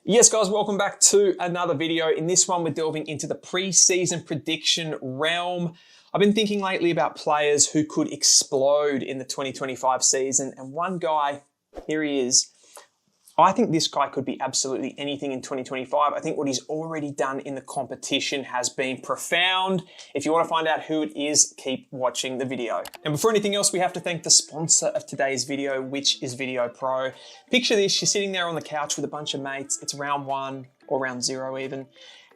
Yes, guys, welcome back to another video. In this one, we're delving into the pre-season prediction realm. I've been thinking lately about players who could explode in the 2025 season, and one guy, here he is. I think this guy could be absolutely anything in 2025. I think what he's already done in the competition has been profound. If you want to find out who it is, keep watching the video. And before anything else, we have to thank the sponsor of today's video, which is Video Pro. Picture this, you're sitting there on the couch with a bunch of mates. It's round 1 or round 0 even.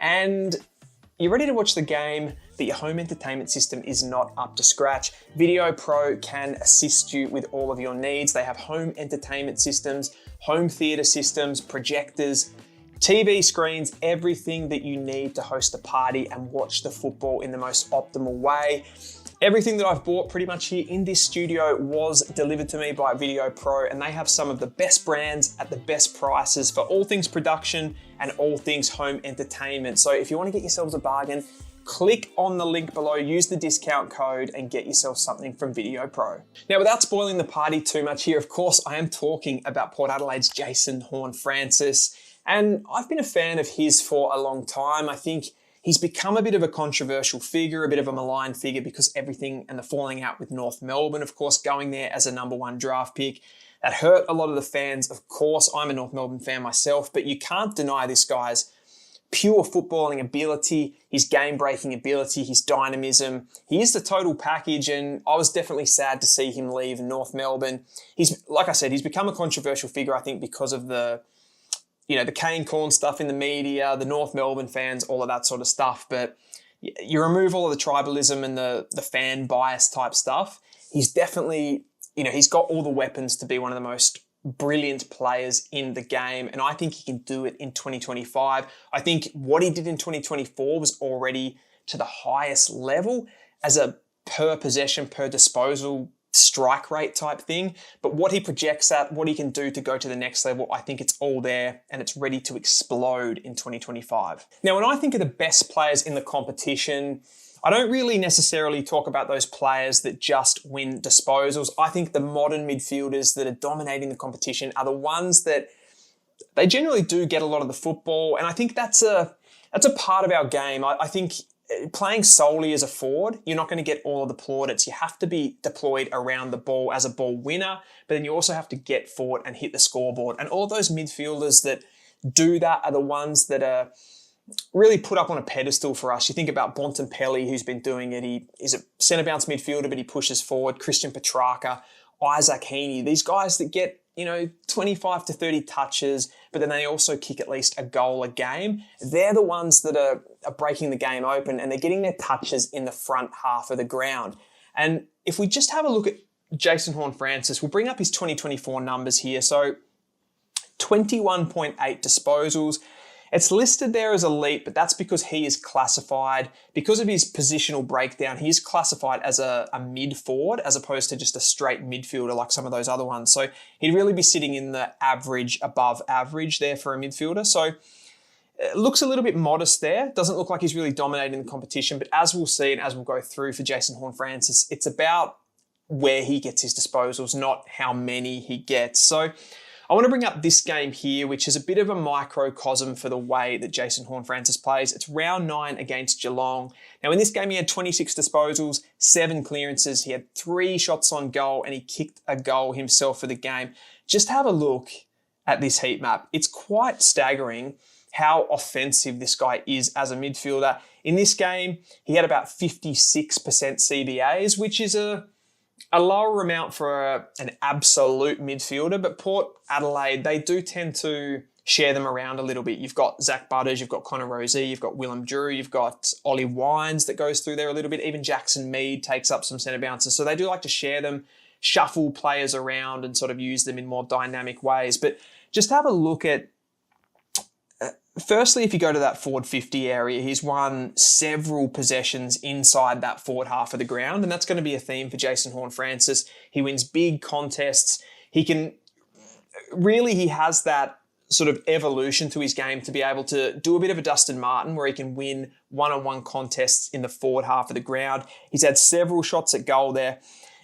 And you're ready to watch the game, but your home entertainment system is not up to scratch. Video Pro can assist you with all of your needs. They have home entertainment systems, home theater systems, projectors, TV screens, everything that you need to host a party and watch the football in the most optimal way. Everything that I've bought pretty much here in this studio was delivered to me by Video Pro, and they have some of the best brands at the best prices for all things production and all things home entertainment. So if you want to get yourselves a bargain, click on the link below, use the discount code and get yourself something from Video Pro. Now, without spoiling the party too much here, of course, I am talking about Port Adelaide's Jason Horne-Francis, and I've been a fan of his for a long time. I think he's become a bit of a controversial figure, a bit of a maligned figure because everything and the falling out with North Melbourne, of course, going there as a #1 draft pick. That hurt a lot of the fans. Of course, I'm a North Melbourne fan myself, but you can't deny this guy's pure footballing ability, his game-breaking ability, his dynamism. He is the total package, and I was definitely sad to see him leave North Melbourne. Like I said, he's become a controversial figure, I think, because of the cane corn stuff in the media, the North Melbourne fans, all of that sort of stuff. But you remove all of the tribalism and the fan bias type stuff. He's definitely, he's got all the weapons to be one of the most brilliant players in the game, and I think he can do it in 2025. I think what he did in 2024 was already to the highest level as a per possession, per disposal strike rate type thing, but what he projects at, what he can do to go to the next level, I think it's all there and it's ready to explode in 2025. Now, when I think of the best players in the competition, I don't really necessarily talk about those players that just win disposals. I think the modern midfielders that are dominating the competition are the ones that they generally do get a lot of the football, and I think that's a part of our game. I think playing solely as a forward, you're not going to get all of the plaudits. You have to be deployed around the ball as a ball winner, but then you also have to get forward and hit the scoreboard. And all those midfielders that do that are the ones that are really put up on a pedestal for us. You think about Bontempelli, who's been doing it. He is a centre bounce midfielder, but he pushes forward. Christian Petracca, Isaac Heaney, these guys that get 25 to 30 touches, but then they also kick at least a goal a game. They're the ones that are breaking the game open, and they're getting their touches in the front half of the ground. And if we just have a look at Jason Horne-Francis, we'll bring up his 2024 numbers here. So 21.8 disposals. It's listed there as elite, but that's because he is classified, because of his positional breakdown, he is classified as a mid forward as opposed to just a straight midfielder like some of those other ones. So he'd really be sitting in the average, above average there for a midfielder. So it looks a little bit modest there. Doesn't look like he's really dominating the competition, but as we'll see and as we'll go through for Jason Horne-Francis, it's about where he gets his disposals, not how many he gets. So I want to bring up this game here, which is a bit of a microcosm for the way that Jason Horne-Francis plays. It's round 9 against Geelong. Now, in this game, he had 26 disposals, 7 clearances. He had 3 shots on goal, and he kicked a goal himself for the game. Just have a look at this heat map. It's quite staggering how offensive this guy is as a midfielder. In this game, he had about 56% CBAs, which is a lower amount for an absolute midfielder, but Port Adelaide, they do tend to share them around a little bit. You've got Zach Butters, you've got Connor Rozee, you've got Willem Drew, you've got Ollie Wines that goes through there a little bit. Even Jackson Mead takes up some centre bounces. So they do like to share them, shuffle players around and sort of use them in more dynamic ways. But just have a look at, firstly, if you go to that forward 50 area, he's won several possessions inside that forward half of the ground, and that's going to be a theme for Jason Horne-Francis. He wins big contests. He has that sort of evolution to his game to be able to do a bit of a Dustin Martin where he can win one-on-one contests in the forward half of the ground. He's had several shots at goal there.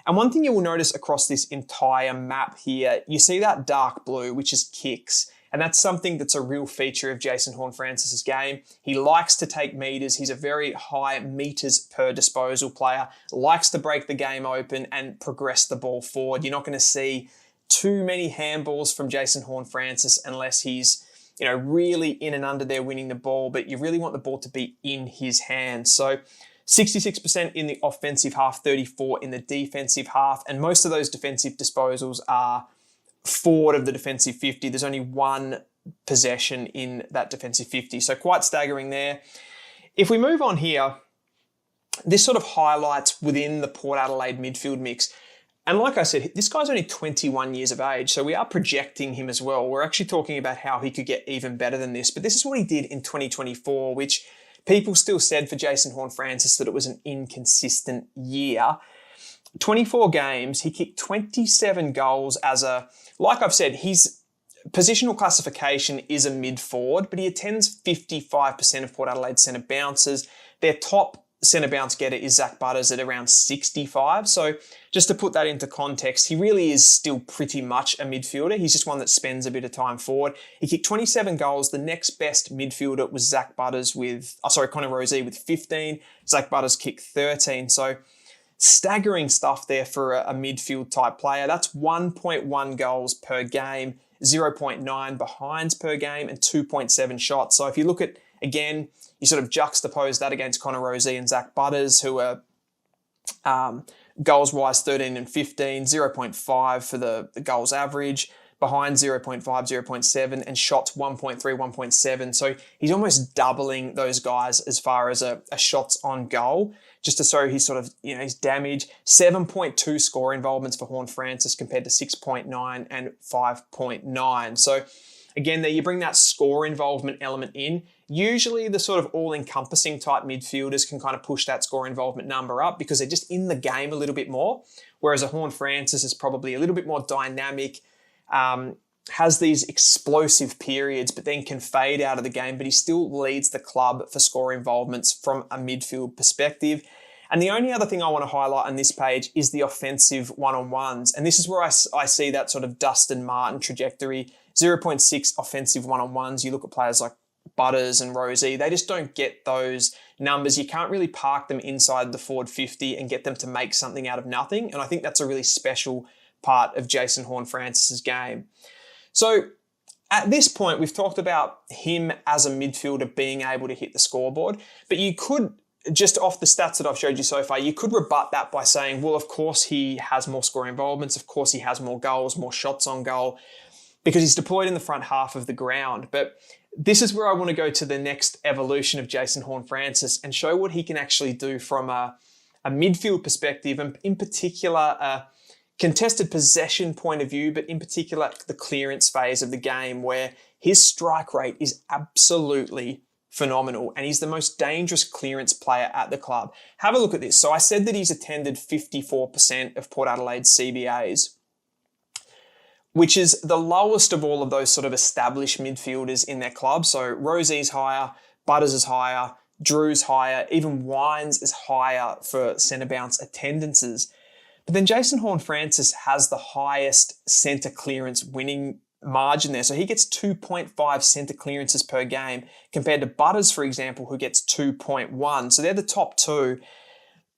And one thing you will notice across this entire map here, you see that dark blue, which is kicks. And that's something that's a real feature of Jason Horne-Francis's game. He likes to take meters. He's a very high meters per disposal player, likes to break the game open and progress the ball forward. You're not going to see too many handballs from Jason Horne-Francis unless he's really in and under there winning the ball, but you really want the ball to be in his hands. So 66% in the offensive half, 34% in the defensive half, and most of those defensive disposals are forward of the defensive 50. There's only one possession in that defensive 50, so quite staggering there. If we move on here, this sort of highlights within the Port Adelaide midfield mix. And like I said, this guy's only 21 years of age, so we are projecting him as well. We're actually talking about how he could get even better than this, but this is what he did in 2024, which people still said for Jason Horne-Francis that it was an inconsistent year. 24 games, he kicked 27 goals like I've said, his positional classification is a mid-forward, but he attends 55% of Port Adelaide's centre bounces. Their top centre bounce getter is Zach Butters at around 65. So just to put that into context, he really is still pretty much a midfielder. He's just one that spends a bit of time forward. He kicked 27 goals. The next best midfielder was Connor Rozee with 15. Zach Butters kicked 13. So staggering stuff there for a midfield type player. That's 1.1 goals per game, 0.9 behinds per game, and 2.7 shots. So if you look at, again, you sort of juxtapose that against Connor Rozee and Zach Butters, who are goals-wise 13 and 15, 0.5 for the goals average, behind 0.5, 0.7, and shots 1.3, 1.7. So he's almost doubling those guys as far as a shots on goal, just to show his sort of, his damage. 7.2 score involvements for Horne-Francis compared to 6.9 and 5.9. So again, there you bring that score involvement element in. Usually the sort of all-encompassing type midfielders can kind of push that score involvement number up because they're just in the game a little bit more, whereas a Horne-Francis is probably a little bit more dynamic, has these explosive periods, but then can fade out of the game, but he still leads the club for score involvements from a midfield perspective. And the only other thing I want to highlight on this page is the offensive one-on-ones. And this is where I see that sort of Dustin Martin trajectory, 0.6 offensive one-on-ones. You look at players like Butters and Rozee, they just don't get those numbers. You can't really park them inside the forward 50 and get them to make something out of nothing. And I think that's a really special part of Jason Horne-Francis's game. So at this point, we've talked about him as a midfielder being able to hit the scoreboard, but you could, just off the stats that I've showed you so far, you could rebut that by saying, well, of course he has more score involvements, of course he has more goals, more shots on goal, because he's deployed in the front half of the ground. But this is where I want to go to the next evolution of Jason Horne-Francis and show what he can actually do from a midfield perspective, and in particular, a contested possession point of view, but in particular, the clearance phase of the game, where his strike rate is absolutely phenomenal, and he's the most dangerous clearance player at the club. Have a look at this. So I said that he's attended 54% of Port Adelaide's CBAs, which is the lowest of all of those sort of established midfielders in their club. So Rozee's higher, Butters is higher, Drew's higher, even Wines is higher for centre bounce attendances. But then Jason Horne-Francis has the highest centre clearance winning margin there. So he gets 2.5 centre clearances per game compared to Butters, for example, who gets 2.1. So they're the top two.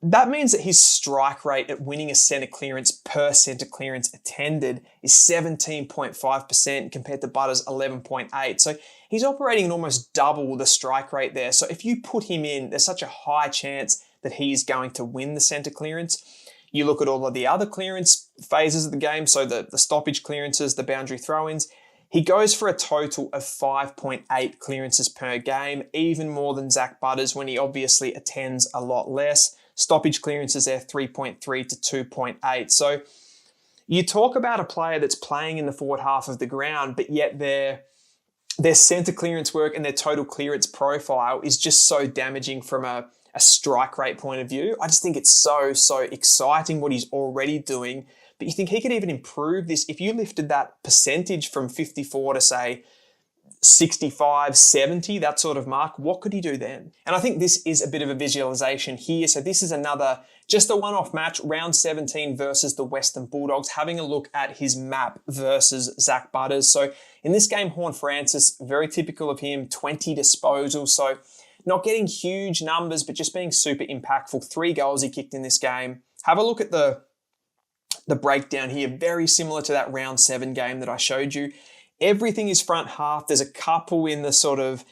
That means that his strike rate at winning a centre clearance per centre clearance attended is 17.5% compared to Butters' 11.8%. So he's operating at almost double the strike rate there. So if you put him in, there's such a high chance that he's going to win the centre clearance. You look at all of the other clearance phases of the game, so the stoppage clearances, the boundary throw-ins, he goes for a total of 5.8 clearances per game, even more than Zach Butters when he obviously attends a lot less. Stoppage clearances there, 3.3 to 2.8. So you talk about a player that's playing in the forward half of the ground, but yet their centre clearance work and their total clearance profile is just so damaging from a strike rate point of view. I just think it's so exciting what he's already doing. But you think he could even improve this if you lifted that percentage from 54 to say 65, 70, that sort of mark, what could he do then? And I think this is a bit of a visualization here. So this is another, just a one-off match, round 17 versus the Western Bulldogs, having a look at his map versus Zach Butters. So in this game, Horne-Francis, very typical of him, 20 disposals. So not getting huge numbers, but just being super impactful. 3 goals he kicked in this game. Have a look at the breakdown here, very similar to that round 7 game that I showed you. Everything is front half. There's a couple in the sort of,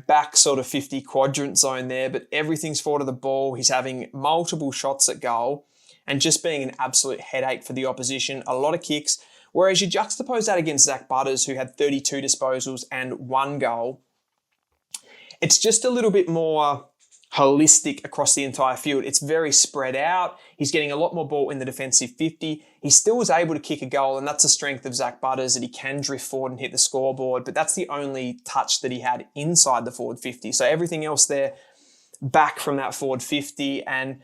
back sort of 50 quadrant zone there, but everything's forward of the ball. He's having multiple shots at goal and just being an absolute headache for the opposition. A lot of kicks. Whereas you juxtapose that against Zach Butters, who had 32 disposals and 1 goal. It's just a little bit more holistic across the entire field. It's very spread out. He's getting a lot more ball in the defensive 50. He still was able to kick a goal, and that's the strength of Zach Butters, that he can drift forward and hit the scoreboard, but that's the only touch that he had inside the forward 50. So everything else there, back from that forward 50, and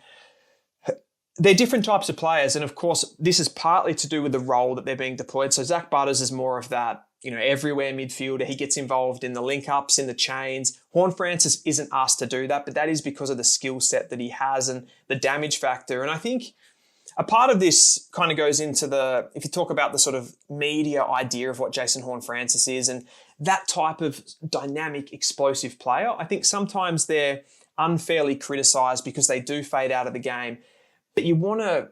they're different types of players. And of course, this is partly to do with the role that they're being deployed. So Zach Butters is more of that, everywhere midfielder. He gets involved in the link-ups, in the chains. Horne-Francis isn't asked to do that, but that is because of the skill set that he has and the damage factor. And I think a part of this kind of goes into if you talk about the sort of media idea of what Jason Horne-Francis is and that type of dynamic, explosive player, I think sometimes they're unfairly criticised because they do fade out of the game. But you want to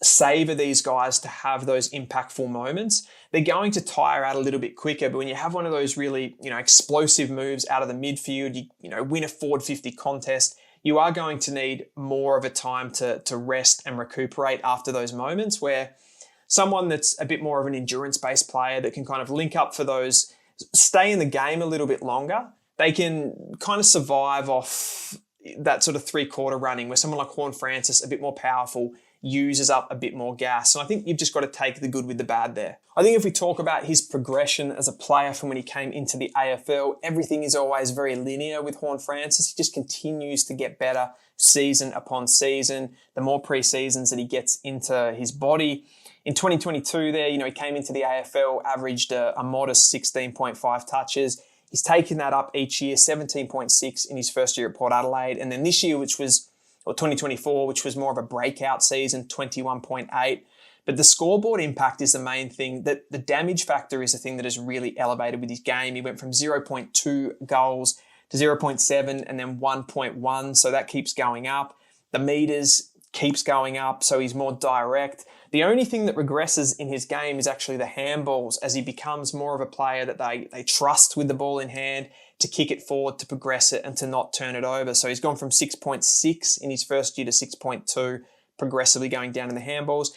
savour these guys to have those impactful moments. They're going to tire out a little bit quicker, but when you have one of those really, explosive moves out of the midfield, you win a forward 50 contest, you are going to need more of a time to rest and recuperate after those moments, where someone that's a bit more of an endurance-based player that can kind of link up for those, stay in the game a little bit longer, they can kind of survive off that sort of 3-quarter running, where someone like Horne-Francis, a bit more powerful, uses up a bit more gas. And I think you've just got to take the good with the bad there. I think if we talk about his progression as a player from when he came into the AFL, everything is always very linear with Horne-Francis. He just continues to get better season upon season. The more pre-seasons that he gets into his body. In 2022 there, he came into the AFL, averaged a modest 16.5 touches. He's taken that up each year, 17.6 in his first year at Port Adelaide. And then this year, 2024, which was more of a breakout season, 21.8. But the scoreboard impact is the main thing. That the damage factor is the thing that has really elevated with his game. He went from 0.2 goals to 0.7 and then 1.1. So that keeps going up. The meters keeps going up. So he's more direct. The only thing that regresses in his game is actually the handballs, as he becomes more of a player that they trust with the ball in hand to kick it forward, to progress it, and to not turn it over. So he's gone from 6.6 in his first year to 6.2, progressively going down in the handballs.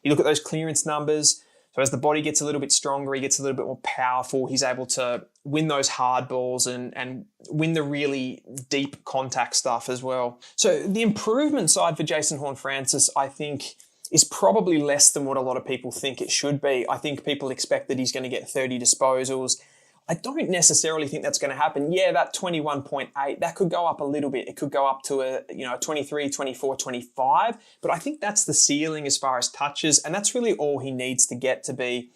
You look at those clearance numbers. So as the body gets a little bit stronger, he gets a little bit more powerful. He's able to win those hard balls and win the really deep contact stuff as well. So the improvement side for Jason Horne-Francis, I think, is probably less than what a lot of people think it should be. I think people expect that he's going to get 30 disposals. I don't necessarily think that's going to happen. Yeah, that 21.8, that could go up a little bit. It could go up to a 23, 24, 25. But I think that's the ceiling as far as touches. And that's really all he needs to get to be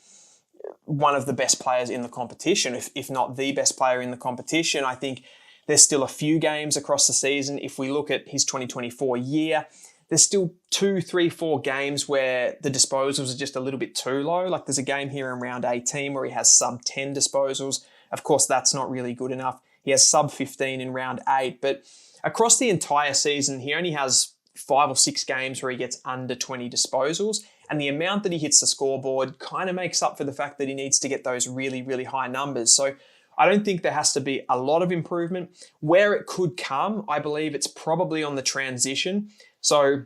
one of the best players in the competition, if not the best player in the competition. I think there's still a few games across the season. If we look at his 2024 year, there's still 2, 3, 4 games where the disposals are just a little bit too low. Like there's a game here in round 18 where he has sub 10 disposals. Of course, that's not really good enough. He has sub 15 in round 8. But across the entire season, he only has 5 or 6 games where he gets under 20 disposals. And the amount that he hits the scoreboard kind of makes up for the fact that he needs to get those really, really high numbers. So I don't think there has to be a lot of improvement. Where it could come, I believe it's probably on the transition. So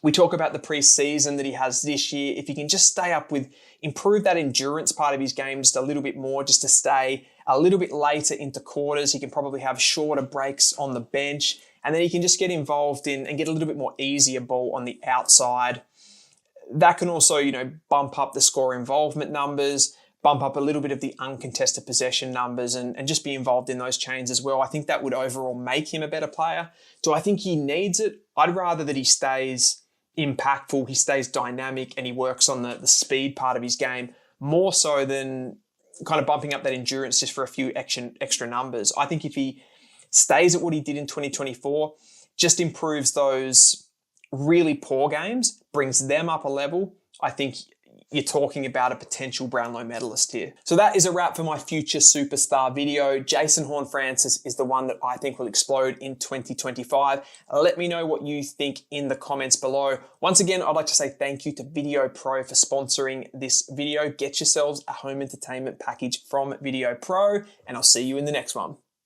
we talk about the pre-season that he has this year. If he can just stay up with, improve that endurance part of his game just a little bit more, just to stay a little bit later into quarters, he can probably have shorter breaks on the bench, and then he can just get involved in and get a little bit more easier ball on the outside. That can also, bump up the score involvement numbers, bump up a little bit of the uncontested possession numbers and just be involved in those chains as well. I think that would overall make him a better player. Do I think he needs it? I'd rather that he stays impactful, he stays dynamic, and he works on the speed part of his game more so than kind of bumping up that endurance just for a few extra numbers. I think if he stays at what he did in 2024, just improves those really poor games, brings them up a level, I think you're talking about a potential Brownlow medalist here. So that is a wrap for my future superstar video. Jason Horne-Francis is the one that I think will explode in 2025. Let me know what you think in the comments below. Once again, I'd like to say thank you to Video Pro for sponsoring this video. Get yourselves a home entertainment package from Video Pro, and I'll see you in the next one.